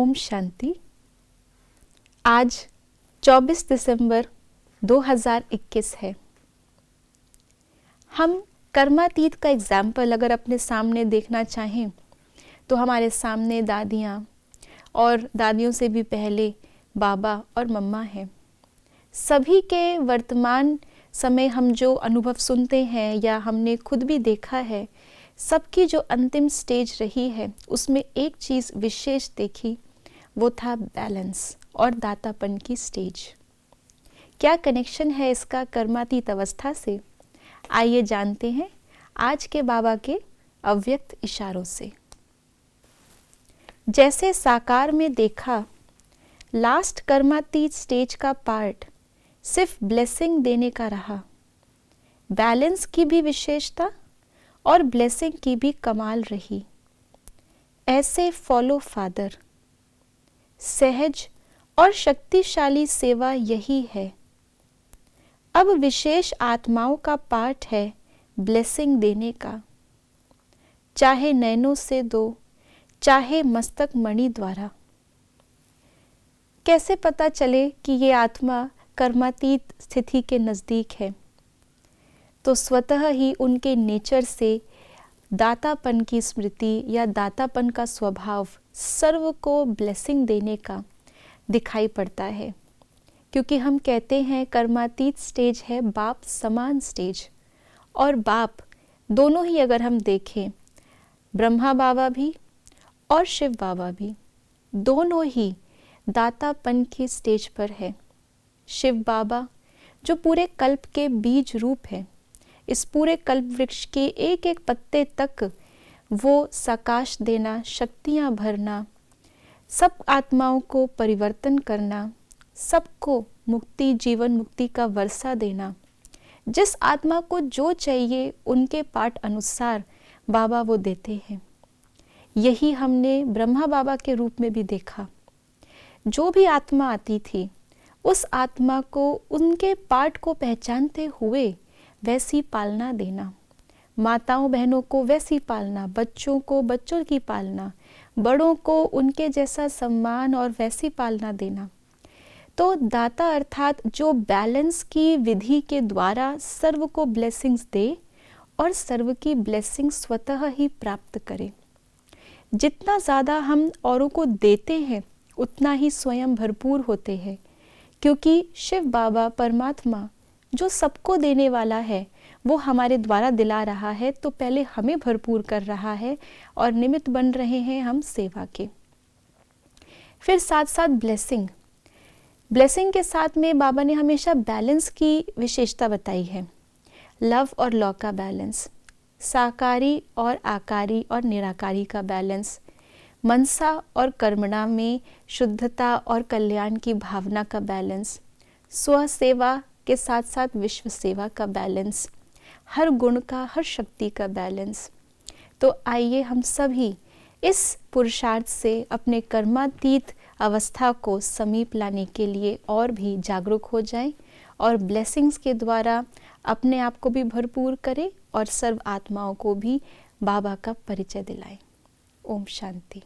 ओम शांति। आज 24 दिसंबर 2021 है। हम कर्मातीत का एग्जाम्पल अगर अपने सामने देखना चाहें तो हमारे सामने दादियाँ और दादियों से भी पहले बाबा और मम्मा हैं। सभी के वर्तमान समय हम जो अनुभव सुनते हैं या हमने खुद भी देखा है, सबकी जो अंतिम स्टेज रही है उसमें एक चीज़ विशेष देखी, वो था बैलेंस और दातापन की स्टेज। क्या कनेक्शन है इसका कर्मातीत अवस्था से? आइए जानते हैं आज के बाबा के अव्यक्त इशारों से। जैसे साकार में देखा, लास्ट कर्मातीत स्टेज का पार्ट सिर्फ ब्लेसिंग देने का रहा। बैलेंस की भी विशेषता और ब्लेसिंग की भी कमाल रही। ऐसे फॉलो फादर, सहज और शक्तिशाली सेवा यही है। अब विशेष आत्माओं का पार्ट है ब्लेसिंग देने का, चाहे नैनों से दो, चाहे मस्तक मणि द्वारा। कैसे पता चले कि ये आत्मा कर्मातीत स्थिति के नज़दीक है? तो स्वतः ही उनके नेचर से दातापन की स्मृति या दातापन का स्वभाव सर्व को ब्लेसिंग देने का दिखाई पड़ता है। क्योंकि हम कहते हैं कर्मातीत स्टेज है बाप समान स्टेज, और बाप दोनों ही अगर हम देखें, ब्रह्मा बाबा भी और शिव बाबा भी, दोनों ही दातापन की स्टेज पर है। शिव बाबा जो पूरे कल्प के बीज रूप है, इस पूरे कल्प वृक्ष के एक एक पत्ते तक वो सकाश देना, शक्तियाँ भरना, सब आत्माओं को परिवर्तन करना, सबको मुक्ति, जीवन मुक्ति का वर्षा देना। जिस आत्मा को जो चाहिए उनके पाठ अनुसार बाबा वो देते हैं। यही हमने ब्रह्मा बाबा के रूप में भी देखा। जो भी आत्मा आती थी, उस आत्मा को उनके पाठ को पहचानते हुए वैसी पालना देना, माताओं बहनों को वैसी पालना, बच्चों को बच्चों की पालना, बड़ों को उनके जैसा सम्मान और वैसी पालना देना। तो दाता अर्थात जो बैलेंस की विधि के द्वारा सर्व को ब्लेसिंग्स दे और सर्व की ब्लेसिंग स्वतः ही प्राप्त करे। जितना ज़्यादा हम औरों को देते हैं उतना ही स्वयं भरपूर होते हैं, क्योंकि शिव बाबा परमात्मा जो सबको देने वाला है वो हमारे द्वारा दिला रहा है, तो पहले हमें भरपूर कर रहा है और निमित्त बन रहे हैं हम सेवा के। फिर साथ साथ ब्लेसिंग के साथ में बाबा ने हमेशा बैलेंस की विशेषता बताई है। लव और लॉ का बैलेंस, साकारी और आकारी और निराकारी का बैलेंस, मनसा और कर्मणा में शुद्धता और कल्याण की भावना का बैलेंस, स्व सेवा के साथ साथ विश्व सेवा का बैलेंस, हर गुण का, हर शक्ति का बैलेंस। तो आइए हम सभी इस पुरुषार्थ से अपने कर्मातीत अवस्था को समीप लाने के लिए और भी जागरूक हो जाएं और ब्लेसिंग्स के द्वारा अपने आप को भी भरपूर करें और सर्व आत्माओं को भी बाबा का परिचय दिलाएं। ओम शांति।